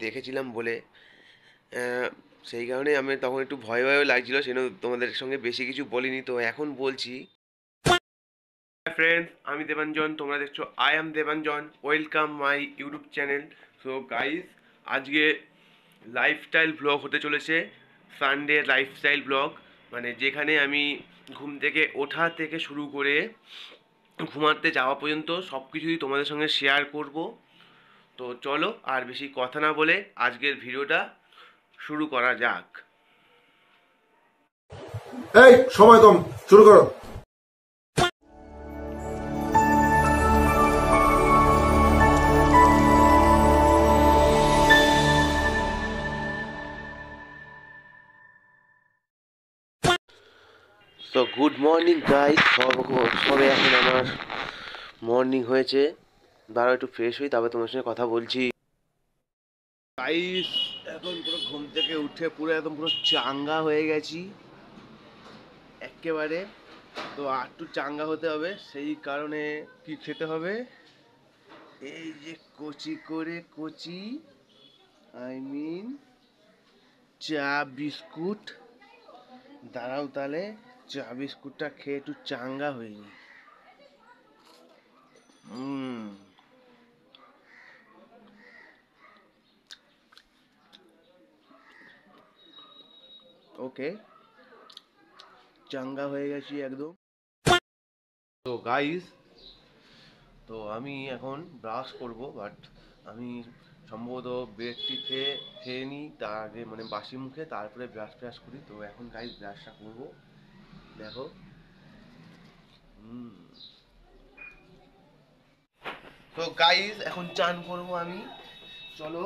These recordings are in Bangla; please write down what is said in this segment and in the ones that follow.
দেখেছিলাম বলে সেই কারণে আমি তখন একটু ভয় ভয়ও লাগছিল, সেজন্য তোমাদের সঙ্গে বেশি কিছু বলিনি। তো এখন বলছি। ফ্রেন্ডস, আমি দেবাঞ্জন, তোমরা দেখছো I am Debanjan. Welcome my YouTube channel. So guys, আজকে লাইফস্টাইল ব্লগ হতে চলেছে। সানডে লাইফস্টাইল ব্লগ, মানে যেখানে আমি ঘুম থেকে ওঠা থেকে শুরু করে ঘুমাতে যাওয়া পর্যন্ত সব কিছুই তোমাদের সঙ্গে শেয়ার করব। তো চলো আর বেশি কথা না বলে আজকের ভিডিওটা শুরু করা যাক। এই সময় কম, শুরু করো। তো গুড মর্নিং গাইস, সবে এখন আমার মর্নিং হয়েছে। দাঁড়াও একটু ফ্রেশ হই, তারপর তোমার সঙ্গে কথা বলছি। গাইস, এখন পুরো ঘুম থেকে উঠে পুরো একদম পুরো চাঙ্গা হয়ে গেছি একেবারে। তো আর একটু চাঙ্গা হতে হবে, সেই কারণে কি খেতে হবে, এই যে কচি করে কচি আই মিন চা বিস্কুট। দাঁড়াও তাহলে চা বিস্কুটটা খেয়ে একটু চাঙ্গা হয়ে নি। ওকে, চাঙ্গা হয়ে গেছি একদম। তো গাইস, তো আমি এখন ব্রাশ করব, বাট আমি সম্ভবত ব্রেডটি খেয়ে নিই তার আগে, মানে বাসি মুখে, তারপরে ব্রাশ ট্রাশ করি। তো এখন গাইস ব্রাশটা করবো, দেখো। তো গাইস, এখন চান করবো আমি, চলো।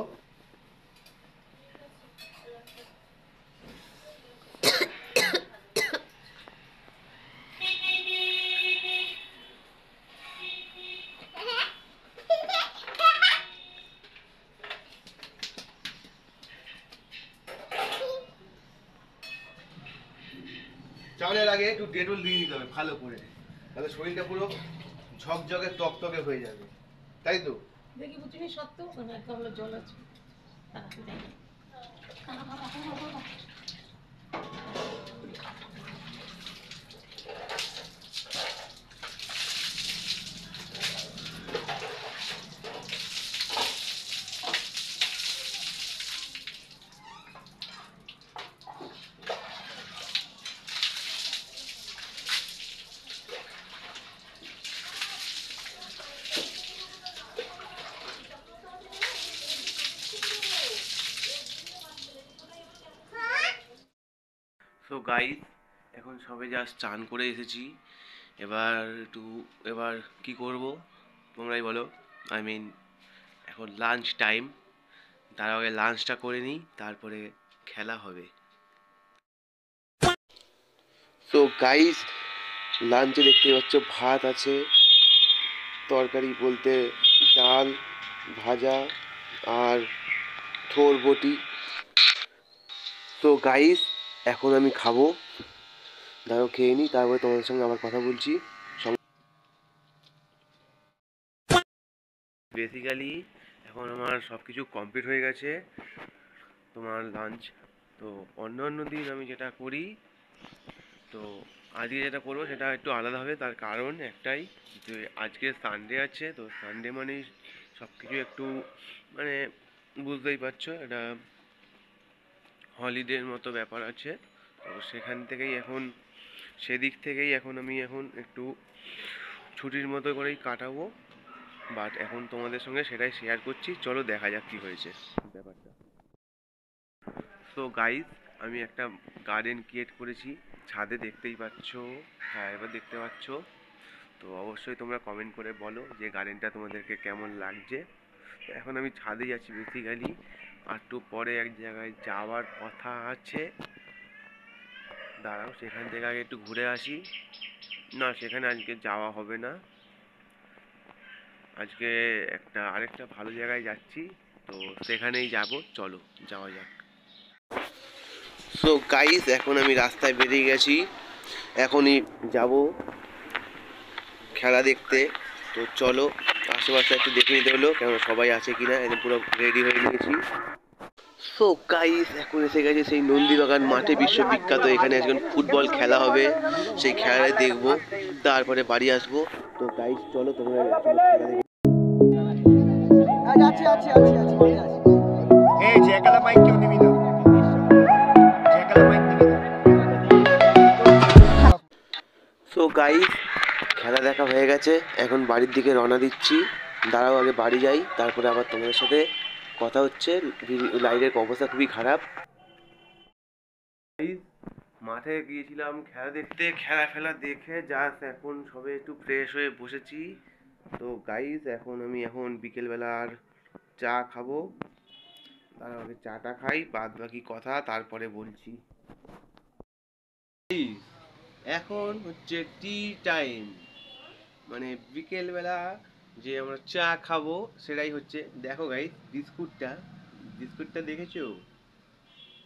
চানের আগে একটু ডেটল দিয়ে দিতে হবে ভালো করে, তাহলে শরীরটা পুরো ঝকঝকে তকতকে হয়ে যাবে, তাই তো? দেখি বুঝিনি সত্য মানে একটা হলো জল আছে সো গাইস, এখন সবে জাস্ট চান করে এসেছি। এবার একটু, এবার কি করব তোমরাই বলো। আই মিন এখন লাঞ্চ টাইম, তার আগে লাঞ্চটা করে নিই, তারপরে খেলা হবে। সো গাইস, লাঞ্চে দেখতে পাচ্ছ ভাত আছে, তরকারি বলতে ডাল, ভাজা আর থোর বটি। তো গাইস, এখন আমি খাবো, দাঁড়াও খেয়ে নিই, তারপরে তোমাদের সঙ্গে আবার কথা বলছি। বেসিক্যালি এখন আমার সব কিছু কমপ্লিট হয়ে গেছে, তোমার লাঞ্চ। তো অন্য অন্য দিন আমি যেটা করি, তো আজকে যেটা করবো সেটা একটু আলাদা হবে। তার কারণ একটাই, যে আজকে সানডে আছে। তো সানডে মানে সব কিছু একটু, মানে বুঝতেই পারছো, এটা হলিডের মতো ব্যাপার আছে। তো সেখান থেকেই এখন, সেদিক থেকেই এখন আমি এখন একটু ছুটির মতো করেই কাটাবো। বাট এখন তোমাদের সঙ্গে সেটাই শেয়ার করছি, চলো দেখা যাক কী হয়েছে ব্যাপারটা। সো গাইস, আমি একটা গার্ডেন ক্রিয়েট করেছি ছাদে, দেখতেই পাচ্ছো। হ্যাঁ, এবার দেখতে পাচ্ছ। তো অবশ্যই তোমরা কমেন্ট করে বলো যে গার্ডেনটা তোমাদেরকে কেমন লাগছে। তো এখন আমি ছাদেই আছি বেসিক্যালি, আর একটু পরে এক জায়গায় যাওয়ার কথা আছে। দাঁড়াও, সেখান থেকে আগে একটু ঘুরে আসি। না, সেখানে আজকে যাওয়া হবে না, আজকে আরেকটা ভালো জায়গায় যাচ্ছি। তো সেখানেই যাব, চলো যাওয়া যাক। সো গাইস, এখন আমি রাস্তায় বেরিয়ে গেছি, এখনই যাব খেলা দেখতে। তো চলো আশেপাশে একটু দেখে নিতে হলো, কেন সবাই আছে কিনা, একদম পুরো রেডি হয়ে নিয়েছি। সো গাইস এখন এসে গেছে সেই নন্দীবাগান মাঠে, বিশ্ববিখ্যাত। এখানে এখন ফুটবল খেলা হবে, সেই খেলায় দেখবো, তারপরে বাড়ি আসবো। তো গাইস চলো তোমরা এখনো খেলা দেখে। যাচ্ছি আছি আছি আছি মাঠে আছি। এই জ্যাকালা মাইক কেউ নিবি না, জ্যাকালা মাইক নিবি না। সো গাইস খেলা দেখা হয়ে গেছে, এখন বাড়ির দিকে রওনা দিচ্ছি। দাঁড়াও আগে বাড়ি যাই, তারপরে আবার তোমাদের সাথে কথা হচ্ছে। লাইটের অবস্থা খুবই খারাপ। মাঠে গিয়েছিলাম খেলা দেখতে, খেলা ফেলা দেখে জাস্ট এখন সবে একটু ফ্রেশ হয়ে বসেছি। তো গাইস এখন আমি বিকেলবেলার চা খাবো। তার আগে চাটা খাই, বাদ বাকি কথা তারপরে বলছি। এখন হচ্ছে টি টাইম, মানে বিকেলবেলা যে আমরা চা খাবো সেটাই হচ্ছে। দেখো গাইস বিস্কুটটা দেখেছো?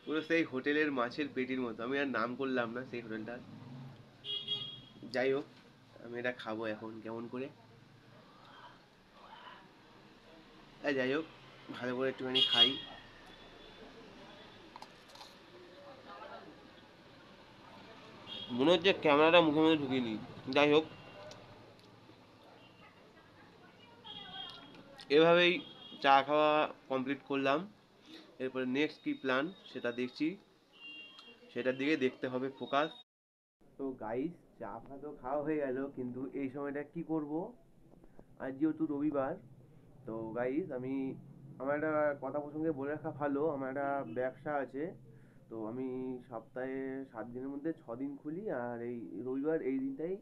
পুরো সেই হোটেলের মাছের পেটির মতো। আমি আর নাম করলাম না সেই হোটেলটার। যাই হোক, আমি এটা খাবো এখন কেমন করে। যাই হোক, ভালো করে একটুখানি খাই। মনে হচ্ছে ক্যামেরাটা মুখে মুখে ঢুকিনি। যাই হোক, এভাবেই চা খাওয়া কমপ্লিট করলাম। এরপরে নেক্সট কি প্ল্যান সেটা দেখছি, সেটার দিকে দেখতে হবে ফোকাস। তো গাইস চা ফা তো খাওয়া হয়ে গেল, কিন্তু এই সময়টা কি করব? আজ যেহেতু রবিবার, তো গাইস আমার একটা কথা প্রসঙ্গে বলে রাখা ভালো। আমার একটা ব্যবসা আছে, তো আমি সপ্তাহে 7 দিনের মধ্যে 6 দিন খুলি, আর এই রবিবার এই দিনটাই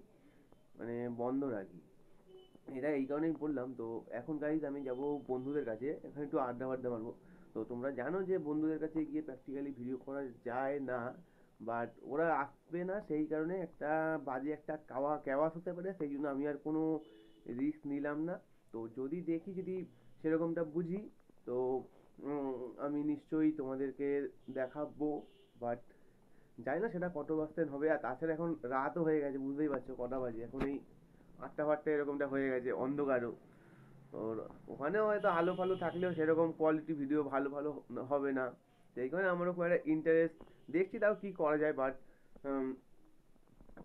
মানে বন্ধ রাখি। এটা এই কারণেই বললাম। তো এখন গাইজ আমি যাব বন্ধুদের কাছে, এখানে একটু আড্ডা ফাড্ডা মারবো। তো তোমরা জানো যে বন্ধুদের কাছে গিয়ে প্র্যাকটিক্যালি ভিডিও করা যায় না, বাট ওরা আসবে না, সেই কারণে একটা বাজে একটা ক্যাওয়াস হতে পারে, সেই জন্য আমি আর কোনো রিস্ক নিলাম না। তো যদি দেখি, যদি সেরকমটা বুঝি, তো আমি নিশ্চয়ই তোমাদেরকে দেখাবো। বাট জানি না সেটা কত পার্সেন্ট হবে। আর তাছাড়া এখন রাতও হয়ে গেছে, বুঝতেই পারছো কটা বাজে এখন, এই 8টা এরকমটা হয়ে গেছে, অন্ধকারও। ওর ওখানেও হয়তো আলো ফালো থাকলেও সেরকম কোয়ালিটি ভিডিও ভালো ভালো হবে না। সেই কারণে আমারও খুব একটা ইন্টারেস্ট, দেখছি তাও কি করা যায়। বাট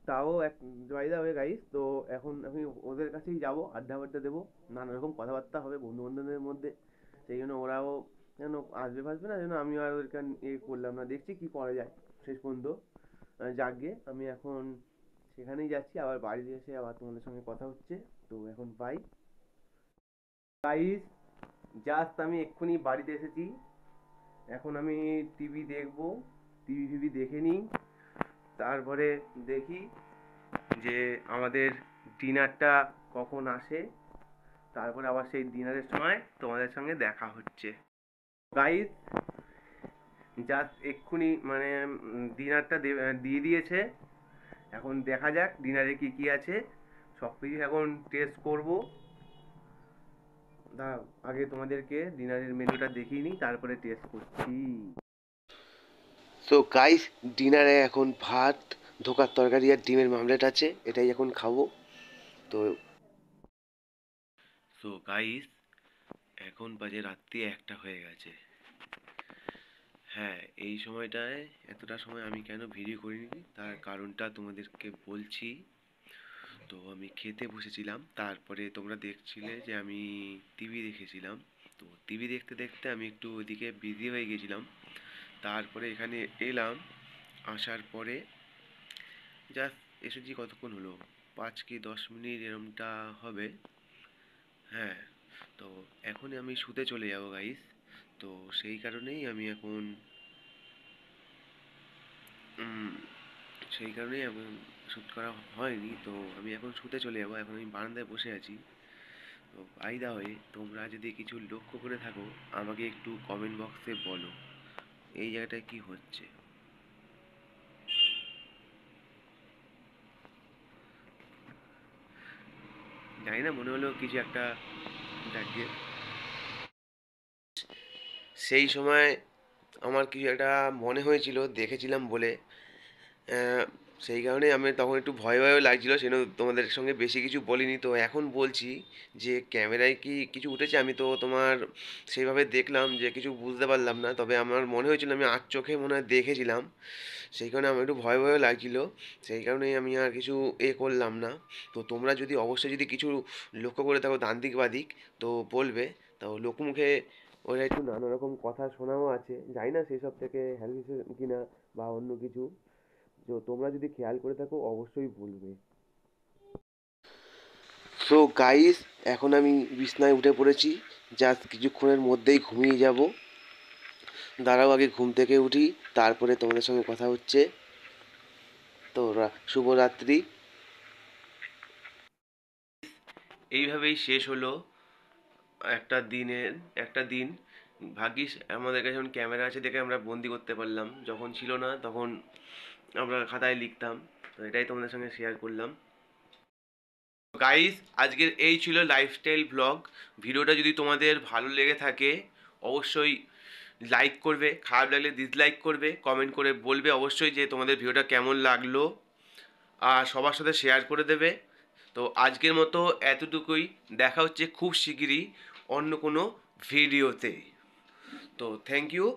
তাও এক বাই দা ওয়ে গাইস, তো এখন আমি ওদের কাছেই যাবো, আড্ডা ফাড্ডা দেবো, নানা রকম কথাবার্তা হবে বন্ধু বান্ধবদের মধ্যে। সেই জন্য ওরাও যেন আসবে ফাসবে না, যেন আমি আর ওদেরকে করলাম না। দেখছি কি করা যায় শেষ পর্যন্ত। যাকগে, আমি এখন সেখানেই যাচ্ছি, আবার বাড়িতে এসে আবার তোমাদের সঙ্গে কথা হচ্ছে। তো এখন বাই গাইস, জাস্ট আমি এক্ষুনি বাড়িতে এসেছি। এখন আমি টিভি দেখবো, টিভি ফিভি দেখে নিই, তারপরে দেখি যে আমাদের ডিনারটা কখন আসে, তারপরে আবার সেই ডিনারের সময় তোমাদের সঙ্গে দেখা হচ্ছে। গাইস জাস্ট এক্ষুনি মানে ডিনারটা দিয়ে দিয়েছে। এখন দেখা যাক ডিনারে কি কি আছে, সব কিছু এখন টেস্ট করবো। দাঁড়াও আগে তোমাদেরকে ডিনারের মেনুটা দেখিয়ে নিই, তারপরে টেস্ট করছি। সো গাইস ডিনারে এখন ভাত, ধোকার তরকারি আর ডিমের মামলেট আছে, এটাই এখন খাবো। তো গাইস এখন বাজে রাত্রি 1টা হয়ে গেছে। হ্যাঁ, এই সময়টায় এতটা সময় আমি কেন ভিডিও করিনি তার কারণটা তোমাদেরকে বলছি। তো আমি খেতে বসেছিলাম, তারপরে তোমরা দেখছিলে যে আমি টিভি দেখেছিলাম। তো টিভি দেখতে দেখতে আমি একটু ওইদিকে বিজি হয়ে গেছিলাম। তারপরে এখানে এলাম, আসার পরে জাস্ট এসেছি, কতক্ষণ হলো, 5 কি 10 মিনিট এরমটা হবে। হ্যাঁ, তো এখনই আমি শুতে চলে যাবো গাইস। তো সেই কারণেই আমি এখন উম, সেই কারণেই এখন শ্যুট করা হয়নি। তো আমি এখন শুতে চলে যাবো, এখন আমি বারান্দায় বসে আছি। তো বাই দা ওয়ে, তোমরা যদি কিছু লক্ষ্য করে থাকো আমাকে একটু কমেন্ট বক্সে বলো এই জায়গাটায় কি হচ্ছে। জানি না, মনে হলো কিছু একটা ডাকে। সেই সময় আমার কিছু একটা মনে হয়েছিল, দেখেছিলাম বলে সেই কারণে আমি তখন একটু ভয় ভয়ও লাগছিলো, সেজন্য তোমাদের সঙ্গে বেশি কিছু বলিনি। তো এখন বলছি যে ক্যামেরায় কি কিছু উঠেছে, আমি তো তোমার সেইভাবে দেখলাম যে কিছু বুঝতে পারলাম না, তবে আমার মনে হয়েছিল আমি আর চোখে মনে হয় দেখেছিলাম। সেই কারণে আমার একটু ভয় ভয়ও লাগছিলো, সেই কারণেই আমি আর কিছু করলাম না। তো তোমরা যদি অবশ্যই যদি কিছু লক্ষ্য করে থাকো ডান দিক বা দিক, তো বলবে। তো লোকমুখে ওরা একটু নানা রকম কথা শোনাও আছে, জানি না সেসব থেকে হেল্প কিনা বা অন্য কিছু। তো তোমরা যদি খেয়াল করে থাকো অবশ্যই বলবে। সো গাইস, এখন আমি বিছনায় উঠে পড়েছি, জাস্ট কিছুক্ষণের মধ্যেই ঘুমিয়ে যাব। দাঁড়াও আগে ঘুম থেকে উঠি, তারপরে তোমাদের সঙ্গে কথা হচ্ছে। তো শুভরাত্রি। এইভাবেই শেষ হলো একটা দিন। ভাগ্যিস আমাদের কাছে যখন ক্যামেরা আছে দেখে আমরা বন্দি করতে পারলাম, যখন ছিল না তখন আমরা খাতায় লিখতাম। তো এটাই তোমাদের সঙ্গে শেয়ার করলাম। গাইস, আজকের এই ছিল লাইফস্টাইল ব্লগ। ভিডিওটা যদি তোমাদের ভালো লেগে থাকে অবশ্যই লাইক করবে, খারাপ লাগলে ডিসলাইক করবে, কমেন্ট করে বলবে অবশ্যই যে তোমাদের ভিডিওটা কেমন লাগলো, আর সবার সাথে শেয়ার করে দেবে। তো আজকের মতো এতটুকুই, দেখা হচ্ছে খুব শিগগিরই অন্য কোনো ভিডিওতে। তো থ্যাংক ইউ।